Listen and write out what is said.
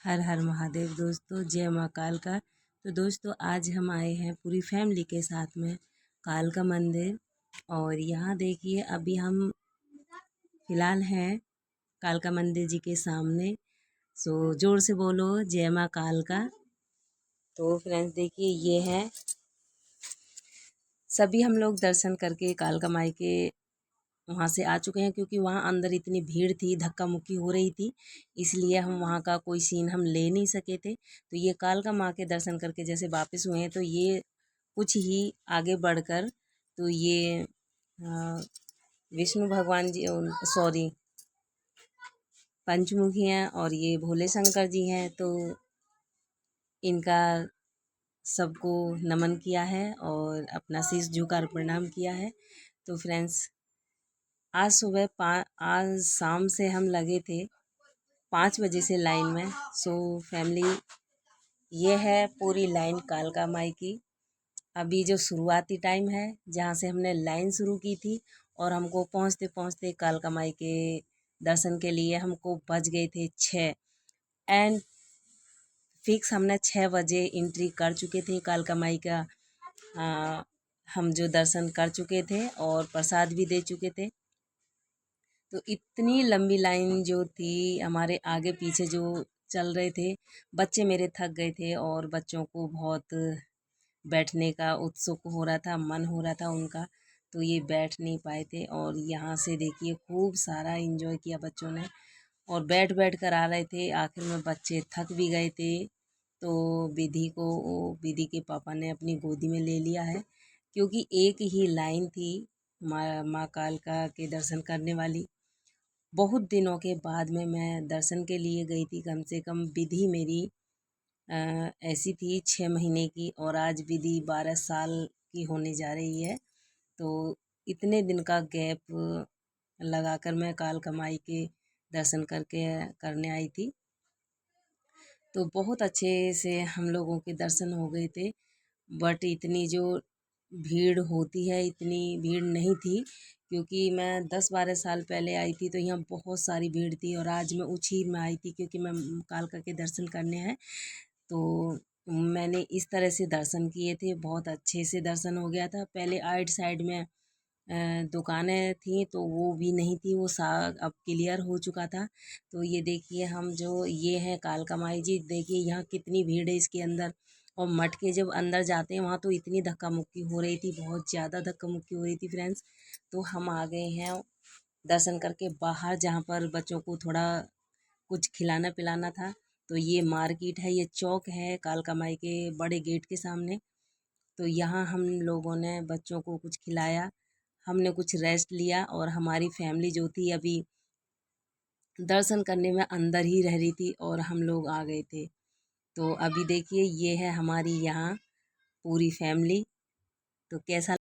हर हर महादेव दोस्तों, जय माँ कालका। तो दोस्तों आज हम आए हैं पूरी फैमिली के साथ में कालका मंदिर। और यहाँ देखिए अभी हम फिलहाल हैं कालका मंदिर जी के सामने। सो जोर से बोलो जय माँ कालका। तो फ्रेंड्स देखिए ये है, सभी हम लोग दर्शन करके कालका माई के वहाँ से आ चुके हैं, क्योंकि वहाँ अंदर इतनी भीड़ थी, धक्का मुक्की हो रही थी, इसलिए हम वहाँ का कोई सीन हम ले नहीं सके थे। तो ये कालका माँ के दर्शन करके जैसे वापस हुए हैं, तो ये कुछ ही आगे बढ़कर तो ये विष्णु भगवान जी, सॉरी, पंचमुखी हैं और ये भोले शंकर जी हैं। तो इनका सबको नमन किया है और अपना शीश झुकार प्रणाम किया है। तो फ्रेंड्स आज आज शाम से हम लगे थे 5 बजे से लाइन में। सो फैमिली ये है पूरी लाइन कालका माई की। अभी जो शुरुआती टाइम है जहाँ से हमने लाइन शुरू की थी और हमको पहुँचते पहुँचते कालका माई के दर्शन के लिए हमको बज गए थे 6। एंड फिक्स हमने 6 बजे एंट्री कर चुके थे कालका माई का। हम जो दर्शन कर चुके थे और प्रसाद भी दे चुके थे। तो इतनी लंबी लाइन जो थी, हमारे आगे पीछे जो चल रहे थे बच्चे मेरे थक गए थे और बच्चों को बहुत बैठने का उत्सुक हो रहा था, मन हो रहा था उनका, तो ये बैठ नहीं पाए थे। और यहाँ से देखिए खूब सारा एंजॉय किया बच्चों ने और बैठ बैठ कर आ रहे थे। आखिर में बच्चे थक भी गए थे, तो विधि के पापा ने अपनी गोदी में ले लिया है, क्योंकि एक ही लाइन थी माँ कालका के दर्शन करने वाली। बहुत दिनों के बाद में मैं दर्शन के लिए गई थी। कम से कम विधि मेरी ऐसी थी 6 महीने की, और आज विधि 12 साल की होने जा रही है। तो इतने दिन का गैप लगाकर मैं कालका माई के दर्शन करने आई थी। तो बहुत अच्छे से हम लोगों के दर्शन हो गए थे। बट इतनी जो भीड़ होती है इतनी भीड़ नहीं थी, क्योंकि मैं 10-12 साल पहले आई थी तो यहाँ बहुत सारी भीड़ थी। और आज मैं उछीर में आई थी क्योंकि मैं कालका के दर्शन करने हैं। तो मैंने इस तरह से दर्शन किए थे, बहुत अच्छे से दर्शन हो गया था। पहले आइट साइड में दुकानें थी तो वो भी नहीं थी, वो अब क्लियर हो चुका था। तो ये देखिए हम जो ये है कालका माई जी, देखिए यहाँ कितनी भीड़ है इसके अंदर। और मठ के जब अंदर जाते हैं वहाँ तो इतनी धक्का मुक्की हो रही थी, बहुत ज़्यादा धक्का मुक्की हो रही थी फ्रेंड्स। तो हम आ गए हैं दर्शन करके बाहर, जहाँ पर बच्चों को थोड़ा कुछ खिलाना पिलाना था। तो ये मार्केट है, ये चौक है कालका माई के बड़े गेट के सामने। तो यहाँ हम लोगों ने बच्चों को कुछ खिलाया, हमने कुछ रेस्ट लिया, और हमारी फैमिली जो थी अभी दर्शन करने में अंदर ही रह रही थी और हम लोग आ गए थे। तो अभी देखिए ये है हमारी यहाँ पूरी फैमिली। तो कैसा